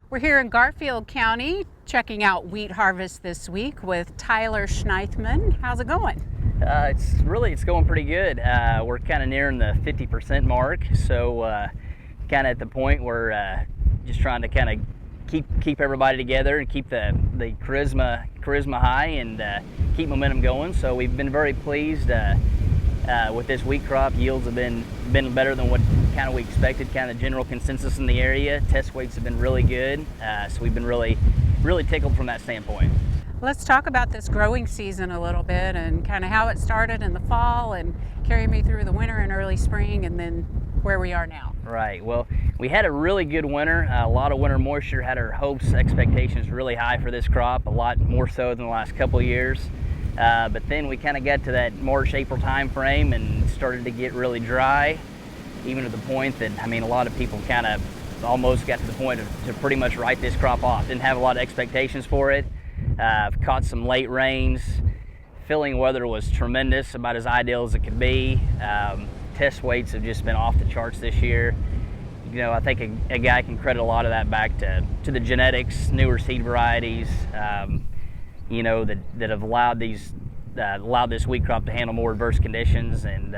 We're here in Garfield County checking out wheat harvest this week with Tyler Schnaithman. How's it going? It's going pretty good. We're kind of nearing the 50% mark, so kind of at the point where just trying to kind of keep everybody together and keep the charisma high and keep momentum going. So we've been very pleased with this wheat crop. Yields have been better than what kind of we expected, kind of general consensus in the area. Test weights have been really good, so we've been really tickled from that standpoint. Let's talk about this growing season a little bit and kind of how it started in the fall and carry me through the winter and early spring and then where we are now. Right, well, we had a really good winter. A lot of winter moisture, had our hopes, expectations really high for this crop, a lot more so than the last couple of years. But then we kind of got to that March, April time frame and started to get really dry, even to the point that, a lot of people kind of almost got to the point to pretty much write this crop off. Didn't have a lot of expectations for it. Caught some late rains. Filling weather was tremendous, about as ideal as it could be. Test weights have just been off the charts this year. You know, I think a guy can credit a lot of that back to the genetics, newer seed varieties, you know, that have allowed this wheat crop to handle more adverse conditions and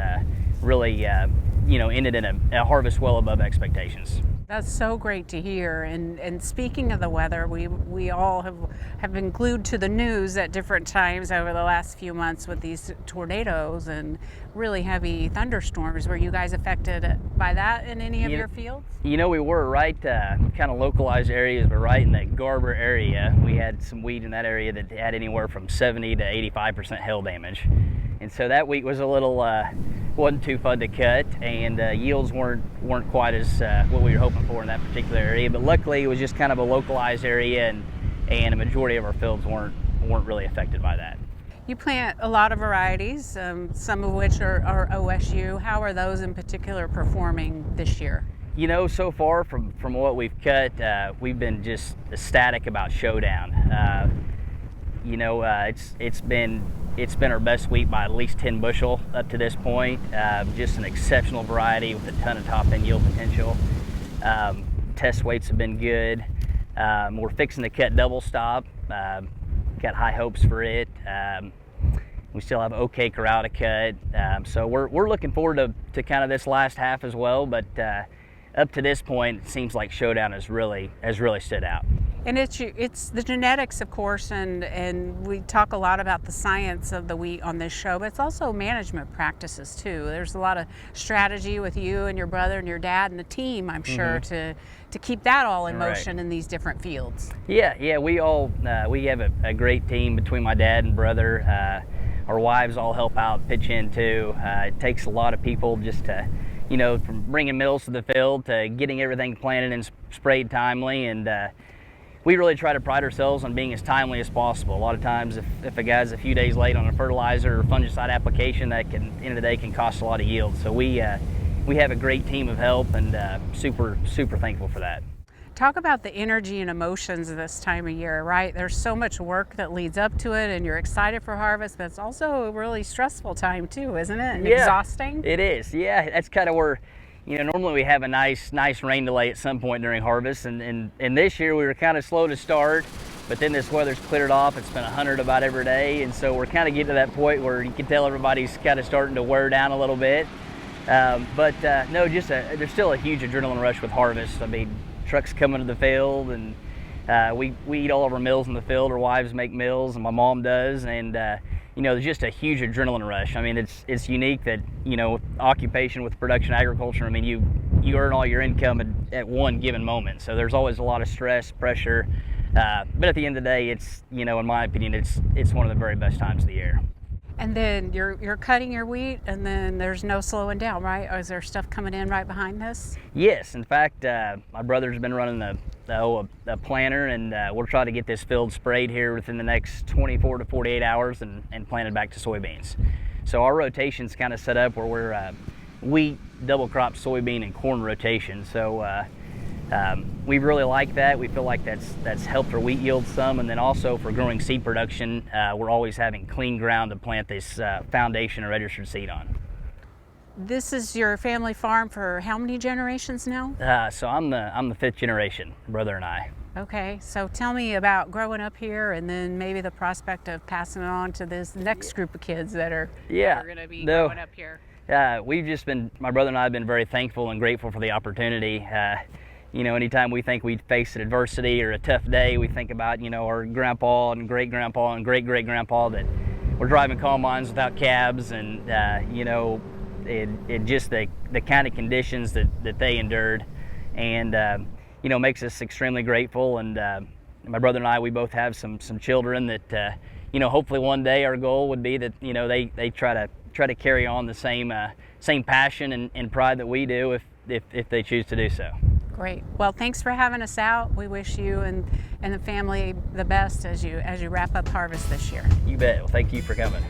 really, ended in a harvest well above expectations. That's so great to hear. And speaking of the weather, we all have been glued to the news at different times over the last few months with these tornadoes and really heavy thunderstorms. Were you guys affected by that in any of your fields? You know, we were right, kind of localized areas, but right in that Garber area, we had some wheat in that area that had anywhere from 70 to 85% hail damage. And so that wheat was a little, wasn't too fun to cut, and yields weren't quite as what we were hoping for in that particular area. But luckily, it was just kind of a localized area, and a majority of our fields weren't really affected by that. You plant a lot of varieties, some of which are OSU. How are those in particular performing this year? You know, so far from what we've cut, we've been just ecstatic about Showdown. It's been our best wheat by at least 10 bushel up to this point. Just an exceptional variety with a ton of top end yield potential. Test weights have been good. We're fixing to cut Double Stop. Got high hopes for it. We still have okay corral to cut. So we're looking forward to kind of this last half as well. But up to this point, it seems like Showdown has really stood out. And it's the genetics, of course, and we talk a lot about the science of the wheat on this show, but it's also management practices too. There's a lot of strategy with you and your brother and your dad and the team, I'm sure, to keep that all in motion in these different fields. Yeah, we have a great team between my dad and brother. Our wives all help out, pitch in too. It takes a lot of people just to, from bringing mills to the field to getting everything planted and sprayed timely, and we really try to pride ourselves on being as timely as possible. A lot of times if a guy's a few days late on a fertilizer or fungicide application, that can, end of the day, can cost a lot of yield. So we have a great team of help, and super thankful for that. Talk about the energy and emotions of this time of year, right? There's so much work that leads up to it, and you're excited for harvest, but it's also a really stressful time too, isn't it? And exhausting? It is, yeah. That's kind of where, normally we have a nice rain delay at some point during harvest, and this year we were kind of slow to start, but then this weather's cleared off. It's been 100 about every day, and so we're kind of getting to that point where you can tell everybody's kind of starting to wear down a little bit. No, there's still a huge adrenaline rush with harvest. Trucks coming to the field, and we eat all of our meals in the field. Our wives make meals, and my mom does, and there's just a huge adrenaline rush. It's unique that, occupation with production agriculture, you earn all your income at one given moment. So there's always a lot of stress, pressure. But at the end of the day, it's, in my opinion, it's one of the very best times of the year. And then you're cutting your wheat, and then there's no slowing down, right? Or is there stuff coming in right behind this? Yes, in fact, my brother's been running a planter, and we'll try to get this field sprayed here within the next 24 to 48 hours and planted back to soybeans. So our rotation's kind of set up where we're wheat, double crop, soybean, and corn rotation. So we really like that. We feel like that's helped our wheat yield some, and then also for growing seed production, we're always having clean ground to plant this foundation or registered seed on. This is your family farm for how many generations now? So I'm the fifth generation, brother and I. Okay, so tell me about growing up here and then maybe the prospect of passing it on to this next group of kids that are going to be growing up here. We've just been, my brother and I have been very thankful and grateful for the opportunity. You know, anytime we think we face an adversity or a tough day, we think about, you know, our grandpa and great-grandpa and great-great-grandpa that were driving combines without cabs, and, you know, it just the kind of conditions that they endured, and, you know, makes us extremely grateful. And my brother and I, we both have some children that, you know, hopefully one day our goal would be that, you know, they try to carry on the same passion and pride that we do if they choose to do so. Great. Well, thanks for having us out. We wish you and the family the best as you wrap up harvest this year. You bet. Well, thank you for coming.